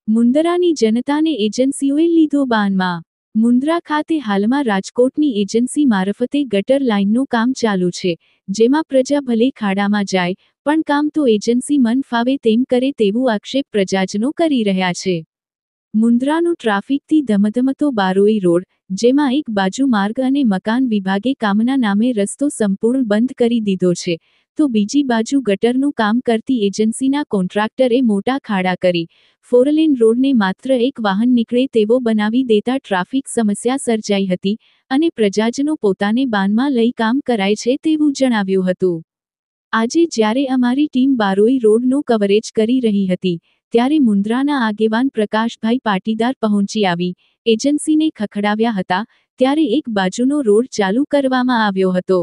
મુન્દ્રાની જનતાને એજન્સીઓએ લીધો બાનમાં। મુન્દ્રા ખાતે હાલમાં રાજકોટની એજન્સી મારફતે ગટર લાઇનનું કામ ચાલુ છે, જેમાં પ્રજા ભલે ખાડામાં જાય, પણ કામ તો એજન્સી મન ફાવે તેમ કરે તેવું આક્ષેપ પ્રજાજનો કરી રહ્યા છે। મુન્દ્રાનું ટ્રાફિકથી ધમધમતો બારોઈ રોડ, જેમાં એક બાજુ માર્ગ અને મકાન વિભાગે કામના નામે રસ્તો સંપૂર્ણ બંધ કરી દીધો છે, તો બીજી બાજુ ગટરનું કામ કરતી એજન્સીના કોન્ટ્રાક્ટરે મોટા ખાડા કરી ફોરલેન રોડને માત્ર એક વાહન નીકળે તેવો બનાવી દેતા ટ્રાફિક સમસ્યા સર્જાઈ હતી અને પ્રજાજનો પોતાને બાનમાં લઈ કામ કરાય છે તેવું જણાવ્યું હતું। આજે જ્યારે અમારી ટીમ બારોઈ રોડનું કવરેજ કરી રહી હતી, ત્યારે મુન્દ્રાના આગેવાન પ્રકાશભાઈ પાટીદાર પહોંચી આવી એજન્સીને ખખડાવ્યા હતા, ત્યારે એક બાજુનો રોડ ચાલુ કરવામાં આવ્યો હતો।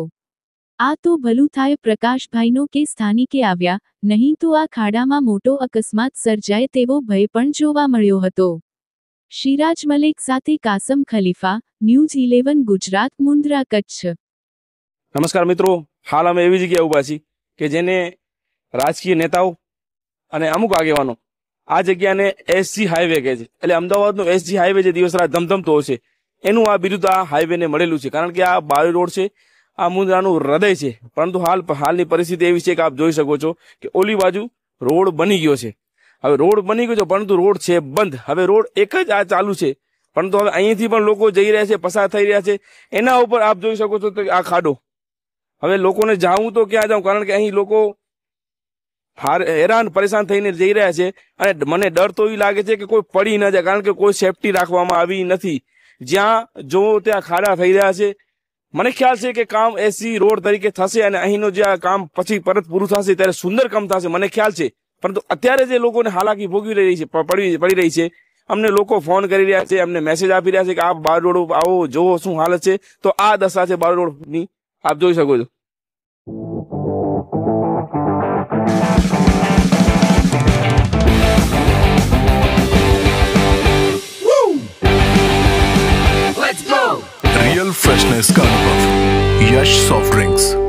આ તો ભલું થાય પ્રકાશભાઈનો કે સ્થાનિકે આવ્યા, નહીં તો આ ખાડામાં મોટો અકસ્માત સર્જાય તેવો ભય પણ જોવા મળ્યો હતો। સિરાજ મલેક સાથે કાસમ ખલીફા, ન્યૂઝ 11 ગુજરાત, મુન્દ્રા, કચ્છ। નમસ્કાર મિત્રો, હાલ અમે એવી જગ્યાએ ઊભા છીએ કે જેને રાજકીય નેતાઓ અને અમુક આગેવાનો આ જગ્યાને એસજી હાઈવે કહે છે। એટલે અમદાવાદનો એસજી હાઈવે જે દિવસ રાત ધમધમતો હશે, એનું આ બિરુદ આ હાઈવેને મળેલું છે, કારણ કે આ બારોઈ રોડ છે, આ મુન્દ્રાનું હૃદય છે। પરંતુ હાલની પરિસ્થિતિ એવી છે કે આપ જોઈ શકો છો કે ઓલી બાજુ રોડ બની ગયો છે। હવે રોડ બની ગયો છે, પરંતુ રોડ છે બંધ। હવે રોડ એક જ આ ચાલુ છે, પરંતુ હવે અહીંથી પણ લોકો જઈ રહ્યા છે, પસાર થઈ રહ્યા છે। એના ઉપર આપ જોઈ શકો છો કે આ ખાડો, હવે લોકોને જાવું તો ક્યાં જાઉં, કારણ કે અહીં લોકો હેરાન પરેશાન થઈને જઈ રહ્યા છે અને મને ડર તો એ લાગે છે કે કોઈ પડી ન જાય, કારણ કે કોઈ સેફટી રાખવામાં આવી નથી। જ્યાં જો ત્યાં ખાડા થઈ રહ્યા છે। મને ખ્યાલ છે કે કામ એસી રોડ તરીકે થશે અને અહીંનો જે આ કામ પછી પરત પૂરું થશે ત્યારે સુંદર કામ થશે, મને ખ્યાલ છે। પરંતુ અત્યારે જે લોકોને હાલાકી ભોગવી રહી છે, પડી રહી છે, અમને લોકો ફોન કરી રહ્યા છે, અમને મેસેજ આપી રહ્યા છે કે આપ બારોઈ રોડ આવો, જોવો શું હાલત છે। તો આ દશા છે બારોઈ રોડની, આપ જોઈ શકો છો। रियल फ्रेशनेस का अनुभव, यश सॉफ्ट ड्रिंक्स।